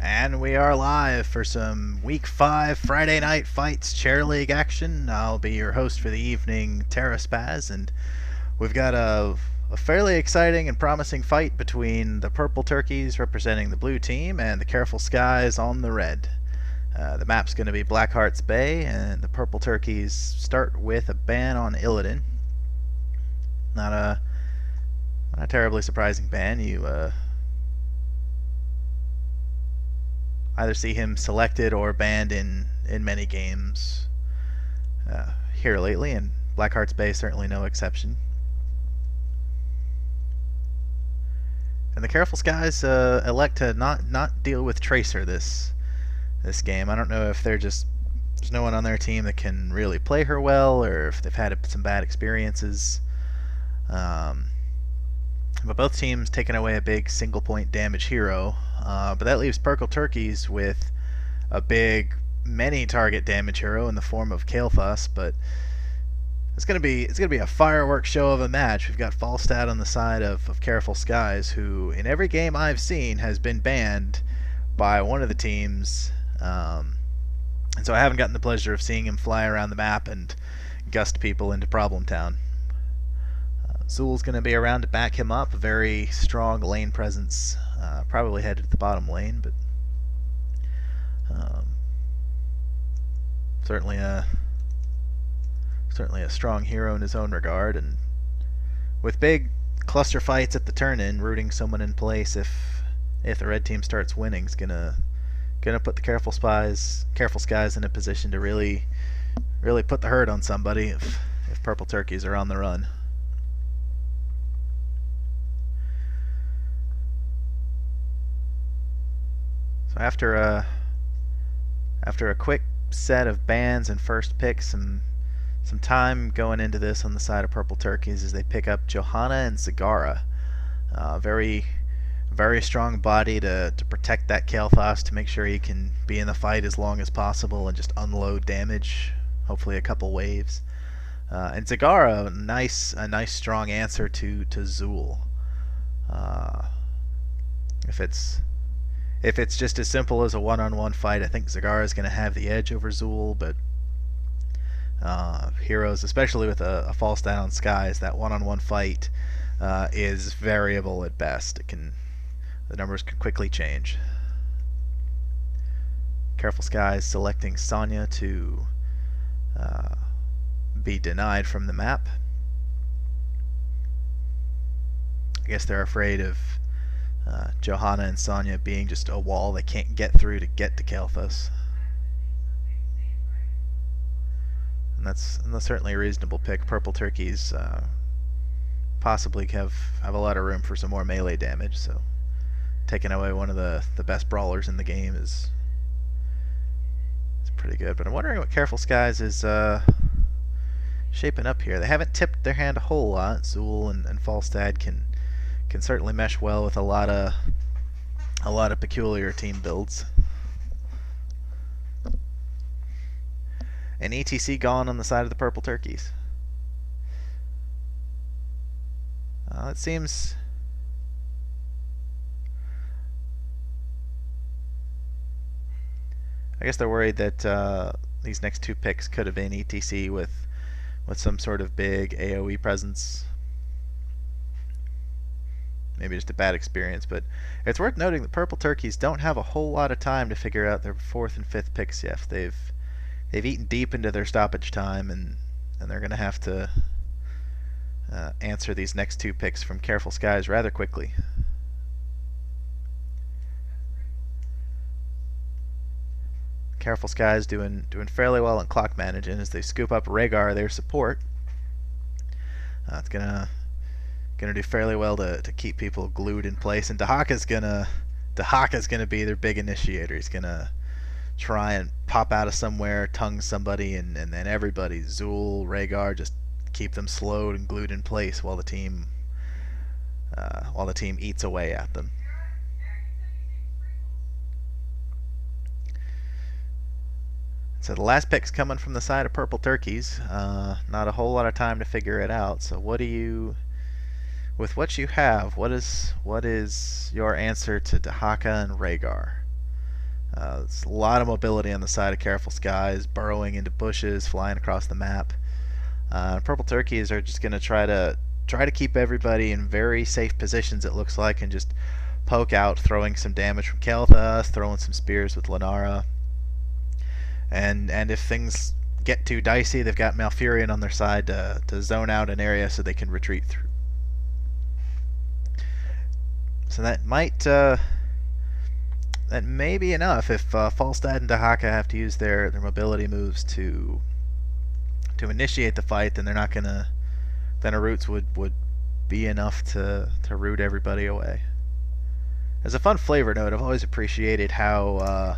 And we are live for some Week 5 Friday Night Fights Chair League action. I'll be your host for the evening, Tara Spaz, and we've got a fairly exciting and promising fight between the Purple Turkeys representing the blue team and the Careful Skies on the red. The map's going to be Blackheart's Bay, and the Purple Turkeys start with a ban on Illidan. Not a terribly surprising ban. You either see him selected or banned in many games here lately, and Blackheart's Bay certainly no exception. And the Careful Skies elect to not deal with Tracer this game. I don't know if there's no one on their team that can really play her well, or if they've had some bad experiences. But both teams taking away a big single point damage hero. But that leaves Purple Turkeys with a big many target damage hero in the form of Kael'thas, but it's gonna be a fireworks show of a match. We've got Falstad on the side of Careful Skies, who in every game I've seen has been banned by one of the teams, and so I haven't gotten the pleasure of seeing him fly around the map and gust people into Problem Town. Zul's going to be around to back him up. A very strong lane presence. Probably headed to the bottom lane, but certainly a strong hero in his own regard. And with big cluster fights at the turn-in, rooting someone in place if the red team starts winning is gonna put the Careful Skies in a position to really put the hurt on somebody if Purple Turkeys are on the run. So after a quick set of bans and first picks, some time going into this on the side of Purple Turkeys as they pick up Johanna and Zagara. Very strong body to protect that Kael'thas, to make sure he can be in the fight as long as possible and just unload damage, hopefully a couple waves. And Zagara, a nice strong answer to Zul. If it's just as simple as a one-on-one fight, I think Zagara is going to have the edge over Zul, but heroes, especially with a Falstad on Skies, that one-on-one fight is variable at best. The numbers can quickly change. Careful Skies selecting Sonya to be denied from the map. I guess they're afraid of Johanna and Sonya being just a wall they can't get through to get to Kael'thas. And that's certainly a reasonable pick. Purple Turkeys possibly have a lot of room for some more melee damage, so taking away one of the best brawlers in the game is pretty good. But I'm wondering what Careful Skies is shaping up here. They haven't tipped their hand a whole lot. Zul and Falstad can certainly mesh well with a lot of peculiar team builds. And ETC gone on the side of the Purple Turkeys. It seems I guess they're worried that these next two picks could have been ETC with some sort of big AoE presence. Maybe just a bad experience, but it's worth noting that Purple Turkeys don't have a whole lot of time to figure out their fourth and fifth picks yet. They've eaten deep into their stoppage time, and they're going to have to answer these next two picks from Careful Skies rather quickly. Careful Skies doing fairly well in clock managing as they scoop up Rhaegar, their support. It's gonna do fairly well to keep people glued in place, and Dahaka's gonna be their big initiator. He's gonna try and pop out of somewhere, tongue somebody, and then everybody, Zul, Rhaegar, just keep them slowed and glued in place while the team eats away at them. So the last pick's coming from the side of Purple Turkeys. Not a whole lot of time to figure it out. So with what you have, what is your answer to Dahaka and Rhaegar? There's a lot of mobility on the side of Careful Skies, burrowing into bushes, flying across the map. Purple Turkeys are just going to try to keep everybody in very safe positions, it looks like, and just poke out, throwing some damage from Kael'thas, throwing some spears with Lenara. And if things get too dicey, they've got Malfurion on their side to zone out an area so they can retreat through. So that may be enough if Falstad and Dahaka have to use their mobility moves to initiate the fight. Then they're not gonna. Then a roots would be enough to root everybody away. As a fun flavor note, I've always appreciated how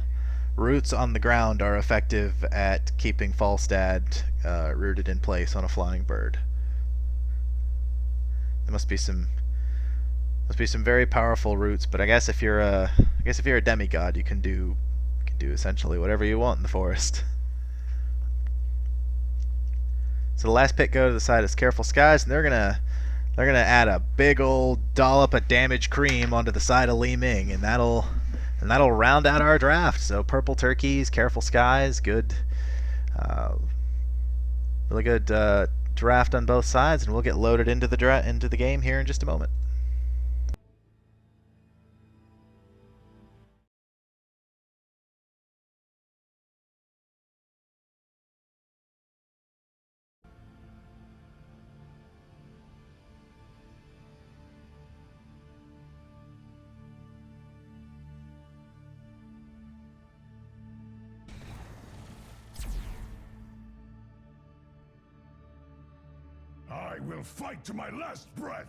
roots on the ground are effective at keeping Falstad rooted in place on a flying bird. There must be some very powerful roots, but I guess if you're a demigod, you can do essentially whatever you want in the forest. So the last pick go to the side is Careful Skies, and they're gonna add a big old dollop of damage cream onto the side of Li Ming, and that'll round out our draft. So Purple Turkeys, Careful Skies, good, really good draft on both sides, and we'll get loaded into the game here in just a moment. I will fight to my last breath!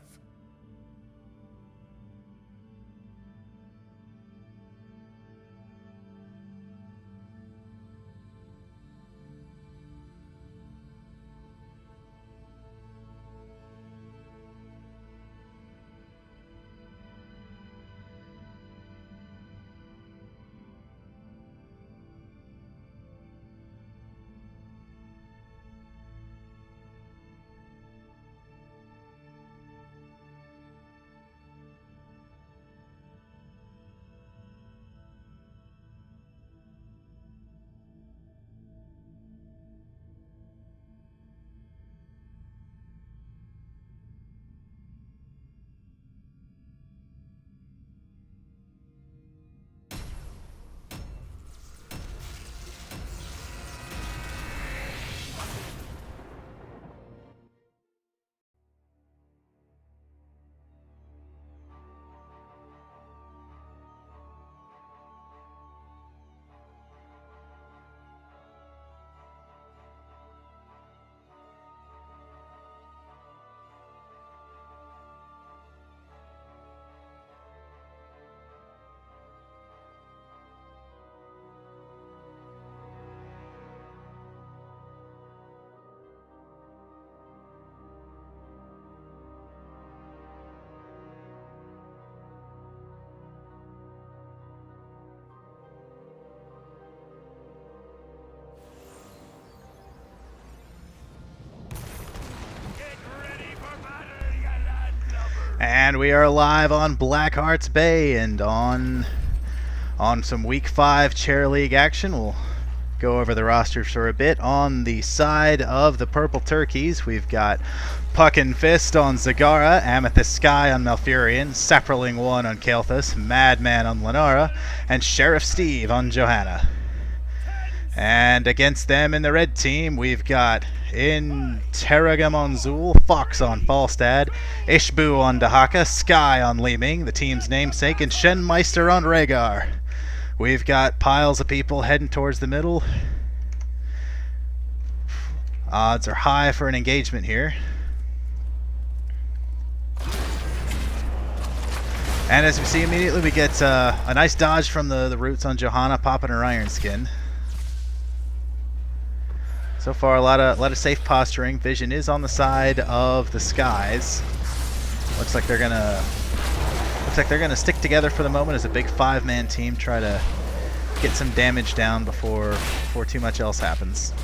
And we are live on Blackheart's Bay and on some Week 5 Chair League action. We'll go over the rosters for a bit. On the side of the Purple Turkeys, we've got Puck and Fist on Zagara, Amethyst Sky on Malfurion, Saproling 1 on Kael'thas, Madman on Lenara, and Sheriff Steve on Johanna. And against them in the red team, we've got Interrogam on Zul, Fox on Falstad, Ishbu on Dahaka, Sky on Li Ming, the team's namesake, and Shenmeister on Rhaegar. We've got piles of people heading towards the middle. Odds are high for an engagement here. And as we see immediately, we get a nice dodge from the roots on Johanna, popping her Iron Skin. So far, a lot of safe posturing. Vision is on the side of the Skies. Looks like they're gonna stick together for the moment as a big 5-man team, try to get some damage down before too much else happens.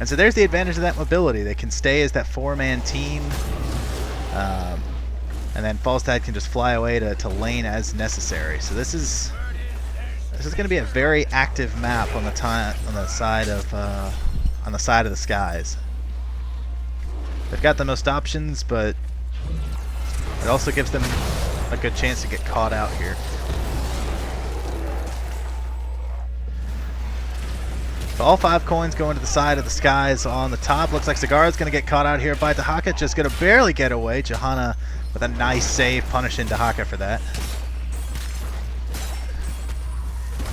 And so there's the advantage of that mobility. They can stay as that 4-man team, and then Falstad can just fly away to lane as necessary. So this is This is going to be a very active map on the side of the skies. They've got the most options, but it also gives them a good chance to get caught out here. So all 5 coins going to the side of the skies on the top. Looks like Zagara's going to get caught out here by Dahaka. Just going to barely get away. Johanna with a nice save, punishing Dahaka for that.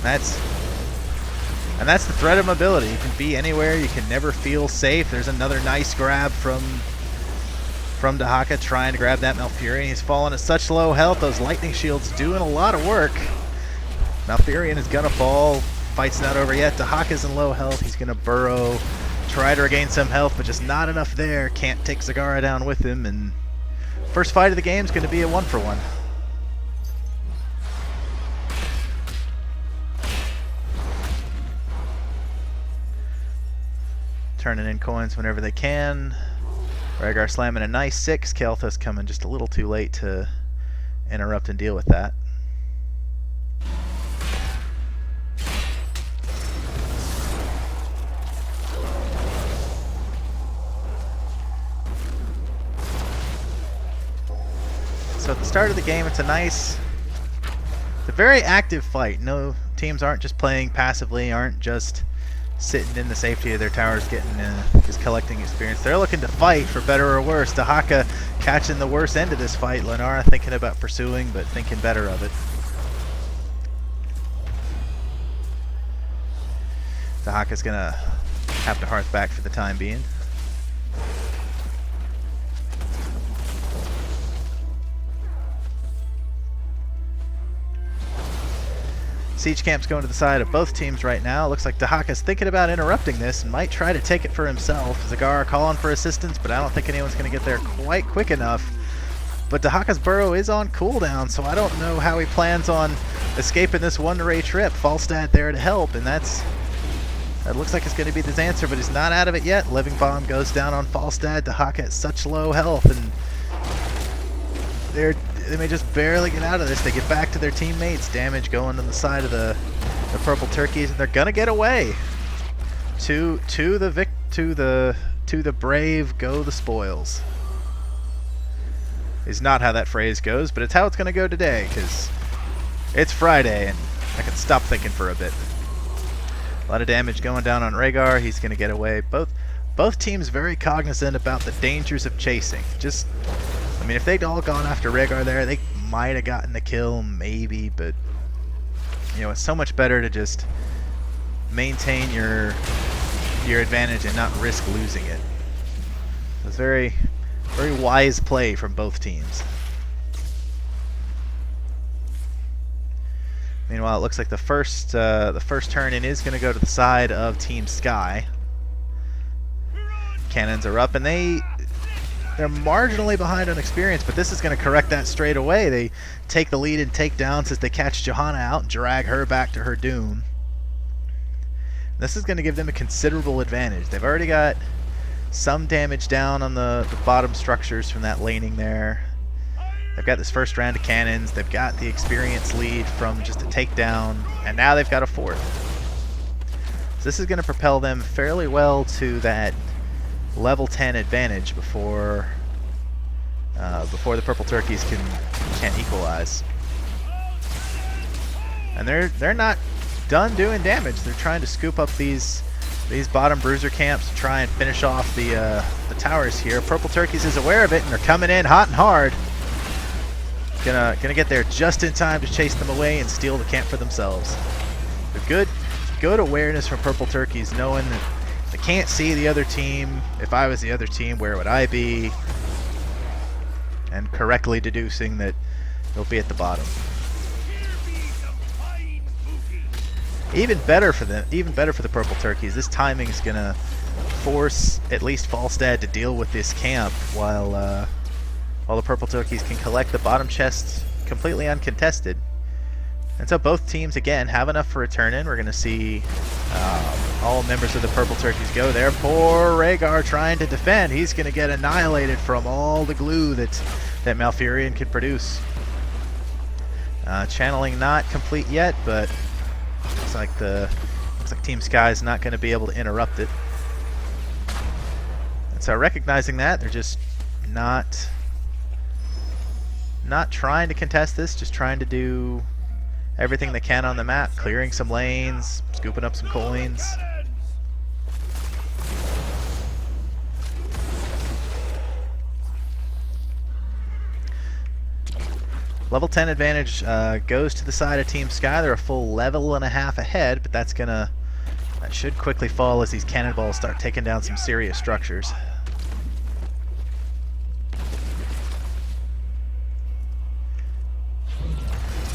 And that's the threat of mobility. You can be anywhere. You can never feel safe. There's another nice grab from Dahaka, trying to grab that Malfurion. He's fallen at such low health. Those lightning shields doing a lot of work. Malfurion is going to fall. Fight's not over yet. Dahaka's in low health. He's going to burrow, try to regain some health, but just not enough there. Can't take Zagara down with him, and first fight of the game is going to be a 1-for-1. Turning in coins whenever they can. Rhaegar slamming a nice 6. Kael'thas coming just a little too late to interrupt and deal with that. So at the start of the game, it's a very active fight. No, teams aren't just playing passively, aren't just sitting in the safety of their towers just collecting experience. They're looking to fight for better or worse. Dahaka catching the worst end of this fight. Lenara thinking about pursuing, but thinking better of it. Dahaka's gonna have to hearth back for the time being. Siege Camp's going to the side of both teams right now. Looks like Dahaka's thinking about interrupting this and might try to take it for himself. Zagara calling for assistance, but I don't think anyone's going to get there quite quick enough. But Dahaka's burrow is on cooldown, so I don't know how he plans on escaping this one-ray trip. Falstad there to help, and that looks like it's going to be his answer, but he's not out of it yet. Living Bomb goes down on Falstad. Dahaka at such low health, and they may just barely get out of this. They get back to their teammates. Damage going on the side of the purple turkeys, and they're gonna get away. To the brave go the spoils. Is not how that phrase goes, but it's how it's gonna go today, because it's Friday and I can stop thinking for a bit. A lot of damage going down on Rhaegar. He's gonna get away. Both teams very cognizant about the dangers of chasing. I mean, if they'd all gone after Rhaegar there, they might have gotten the kill, maybe, but you know, it's so much better to just maintain your advantage and not risk losing it. It's very, very wise play from both teams. Meanwhile, it looks like the first turn in is going to go to the side of Team Sky. Cannons are up, and they're marginally behind on experience, but this is going to correct that straight away. They take the lead and take downs as they catch Johanna out and drag her back to her doom. This is going to give them a considerable advantage. They've already got some damage down on the bottom structures from that laning there. They've got this first round of cannons. They've got the experience lead from just a takedown, and now they've got a fourth. So this is going to propel them fairly well to that level 10 advantage before the purple turkeys can equalize. And they're not done doing damage. They're trying to scoop up these bottom bruiser camps to try and finish off the towers here. Purple turkeys is aware of it, and they're coming in hot and hard. Gonna get there just in time to chase them away and steal the camp for themselves. But good awareness from purple turkeys, knowing that they can't see the other team. If I was the other team, where would I be? And correctly deducing that they'll be at the bottom. Even better for the purple turkeys. This timing is gonna force at least Falstad to deal with this camp while the purple turkeys can collect the bottom chests completely uncontested. And so both teams, again, have enough for a turn-in. We're going to see all members of the purple turkeys go there. Poor Rhaegar trying to defend. He's going to get annihilated from all the glue that Malfurion can produce. Channeling not complete yet, but Looks like Team Sky is not going to be able to interrupt it. And so recognizing that, they're just not trying to contest this, just trying to do everything they can on the map, clearing some lanes, scooping up some coins. Level 10 advantage goes to the side of Team Sky. They're a full level and a half ahead, but that should quickly fall as these cannonballs start taking down some serious structures.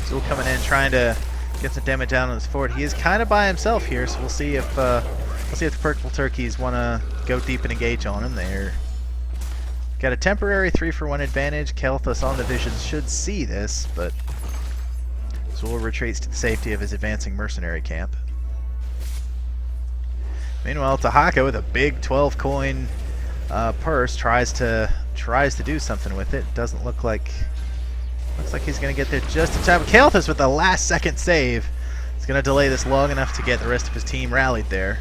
Zool coming in, trying to get some damage down on this fort. He is kind of by himself here, so we'll see if the Purple Turkeys want to go deep and engage on him. They're got a temporary 3-for-1 advantage. Kael'thas on the visions should see this, but Zool retreats to the safety of his advancing mercenary camp. Meanwhile, Dahaka with a big 12-coin purse tries to do something with it. Doesn't look like he's going to get there just in time. Kael'thas with the last-second save. He's going to delay this long enough to get the rest of his team rallied there.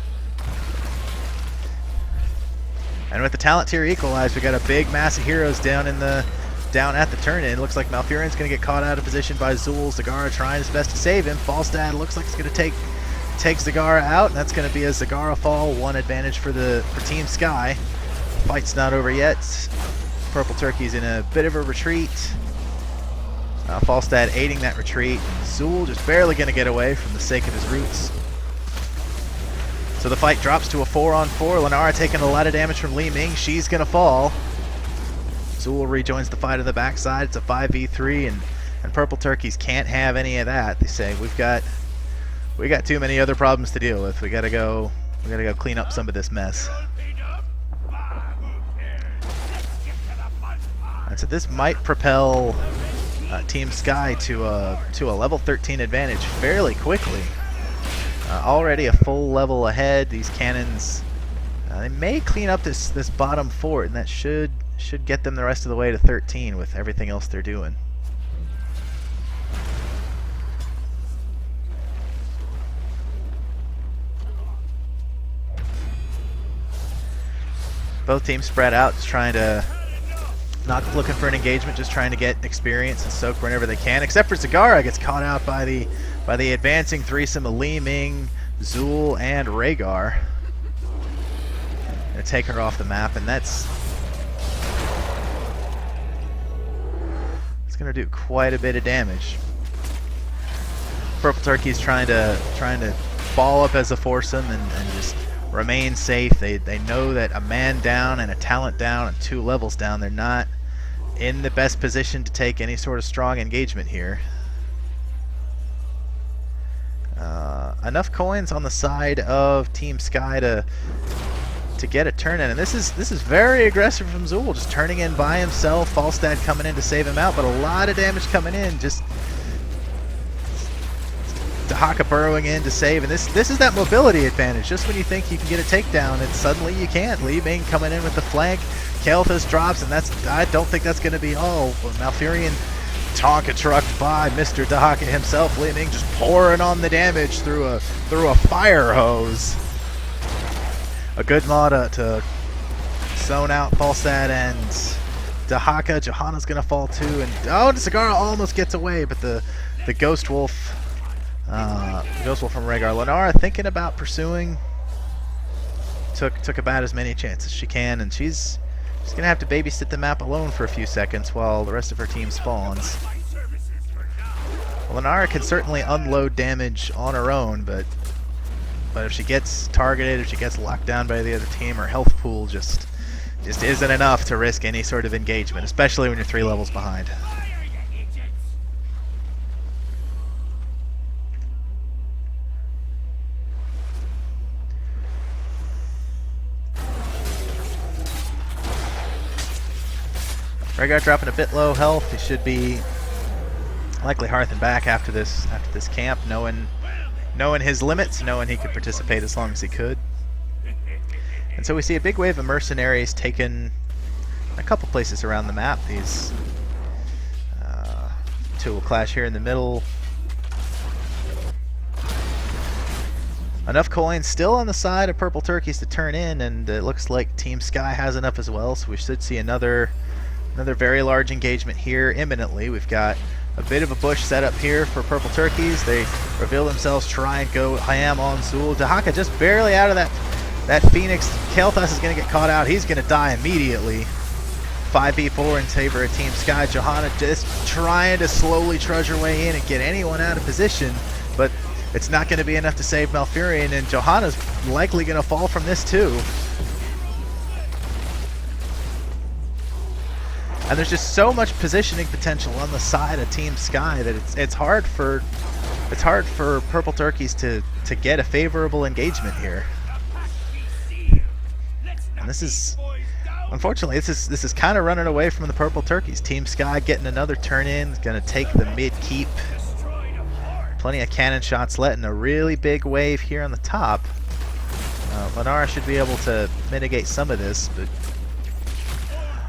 And with the talent tier equalized, we got a big mass of heroes down at the turn-in. Looks like Malfurion's going to get caught out of position by Zool. Zagara trying his best to save him. Falstad looks like he's going to take Zagara out, and that's going to be a Zagara fall. 1 advantage for Team Sky. Fight's not over yet. Purple Turkey's in a bit of a retreat. Falstad aiding that retreat. Zool just barely going to get away from the sake of his roots. So the fight drops to a 4-on-4. Lenara taking a lot of damage from Li Ming. She's going to fall. Zool rejoins the fight on the backside. It's a 5v3, and Purple Turkeys can't have any of that. They say, we got too many other problems to deal with. We gotta go clean up some of this mess. And so this might propel Team Sky to a level 13 advantage fairly quickly. Already a full level ahead. These cannons, they may clean up this bottom fort, and that should get them the rest of the way to 13 with everything else they're doing. Both teams spread out, just trying to, not looking for an engagement, just trying to get experience and soak whenever they can. Except for Zagara, gets caught out by the advancing threesome of Li Ming, Zool, and Rhaegar. Gonna take her off the map, and it's gonna do quite a bit of damage. Purple Turkey's trying to ball up as a foursome and just remain safe. They know that a man down and a talent down and 2 levels down, they're not in the best position to take any sort of strong engagement here. Enough coins on the side of Team Sky to get a turn in, and this is very aggressive from Zool, just turning in by himself. Falstad coming in to save him out, but a lot of damage coming in. Just Dahaka burrowing in to save, and this is that mobility advantage. Just when you think you can get a takedown, and suddenly you can't. Li Ming coming in with the flank. Kael'thas drops, and I don't think that's going to be all. Malfurion Tonka trucked by Mr. Dahaka himself. Li Ming just pouring on the damage through a fire hose. A good mod to zone out Falstad and Dahaka. Johanna's going to fall too, and Zagara almost gets away, but the Ghost Wolf from Rhaegar. Lenara thinking about pursuing. Took about as many chances as she can, and she's gonna have to babysit the map alone for a few seconds while the rest of her team spawns. Lenara can certainly unload damage on her own, but if she gets targeted, if she gets locked down by the other team, her health pool just isn't enough to risk any sort of engagement, especially when you're 3 levels behind. Rhaegar dropping a bit low health. He should be likely hearthing back after this camp, knowing his limits, knowing he could participate as long as he could. And so we see a big wave of mercenaries taken a couple places around the map. These 2 will clash here in the middle. enough coins still on the side of Purple Turkeys to turn in, and it looks like Team Sky has enough as well, so we should see another very large engagement here imminently. We've got a bit of a bush set up here for Purple Turkeys. They reveal themselves, try and go ham on Zul. Dahaka just barely out of that Phoenix. Kael'thas is going to get caught out. He's going to die immediately. 5v4 in favor of Team Sky. Johanna just trying to slowly trudge her way in and get anyone out of position, but it's not going to be enough to save Malfurion, and Johanna's likely going to fall from this too. And there's just so much positioning potential on the side of Team Sky that it's hard for Purple Turkeys to get a favorable engagement here. And this is, unfortunately, this is kind of running away from the Purple Turkeys. Team Sky getting another turn in, going to take the mid keep. Plenty of cannon shots letting a really big wave here on the top. Lenara should be able to mitigate some of this, but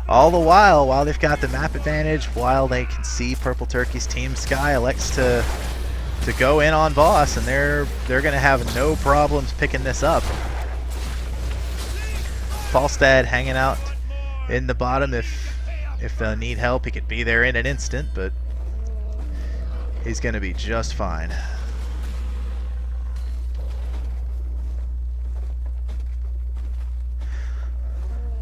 all the while they've got the map advantage, while they can see Purple Turkeys, Team Sky elects to go in on boss, and they're going to have no problems picking this up. Falstad hanging out in the bottom if they need help. He could be there in an instant, but he's going to be just fine.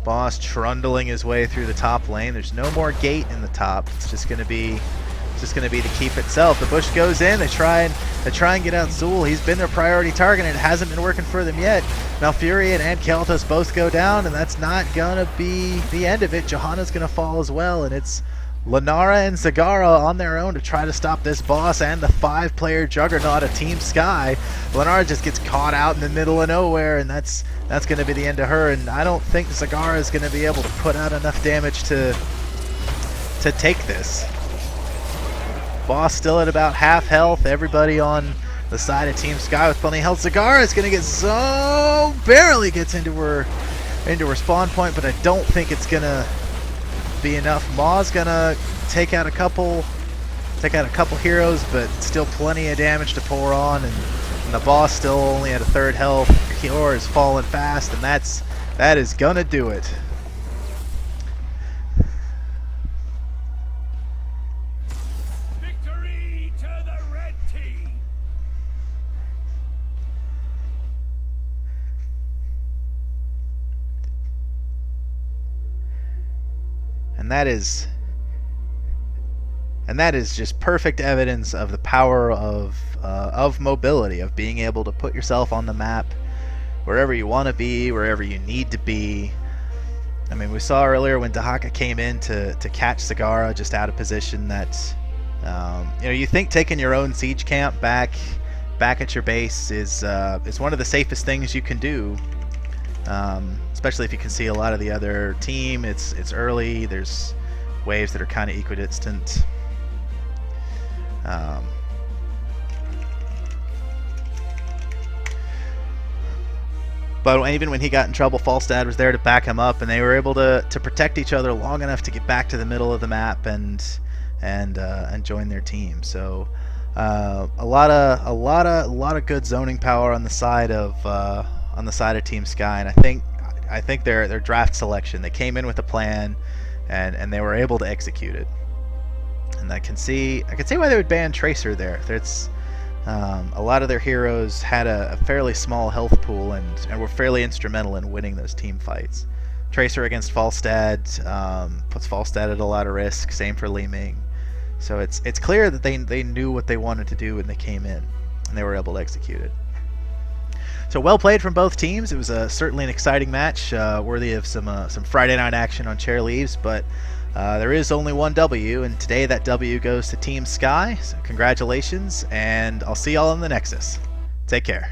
Boss trundling his way through the top lane. There's no more gate in the top. It's just going to be the keep itself. The bush goes in. They try and get out Zul. He's been their priority target, and it hasn't been working for them yet. Malfurion and Kael'thas both go down, and that's not gonna be the end of it. Johanna's gonna fall as well, and it's Lenara and Zagara on their own to try to stop this boss and the 5-player juggernaut of Team Sky. Lenara just gets caught out in the middle of nowhere, and that's gonna be the end of her. And I don't think Zagara is gonna be able to put out enough damage to take this. Boss still at about half health. Everybody on the side of Team Sky with plenty of health. Zagara is going to get barely gets into her spawn point, but I don't think it's going to be enough. Maw's going to take out a couple heroes, but still plenty of damage to pour on, and the boss still only at a third health. Kior is falling fast, and that is going to do it. And that is just perfect evidence of the power of mobility, of being able to put yourself on the map wherever you want to be, wherever you need to be. I mean, we saw earlier when Dahaka came in to catch Zagara just out of position that you think taking your own siege camp back at your base is one of the safest things you can do. Especially if you can see a lot of the other team. It's early. There's waves that are kind of equidistant. But even when he got in trouble, Falstad was there to back him up, and they were able to protect each other long enough to get back to the middle of the map and join their team. So a lot of good zoning power on the side of Team Sky, and I think their draft selection, they came in with a plan, and they were able to execute it. And I can see why they would ban Tracer there. It's a lot of their heroes had a fairly small health pool and were fairly instrumental in winning those team fights. Tracer against Falstad puts Falstad at a lot of risk. Same for Li Ming. So it's clear that they knew what they wanted to do when they came in, and they were able to execute it. So well played from both teams. It was certainly an exciting match, worthy of some Friday night action on Chair Leaves, but there is only one W, and today that W goes to Team Sky. So congratulations, and I'll see y'all in the Nexus. Take care.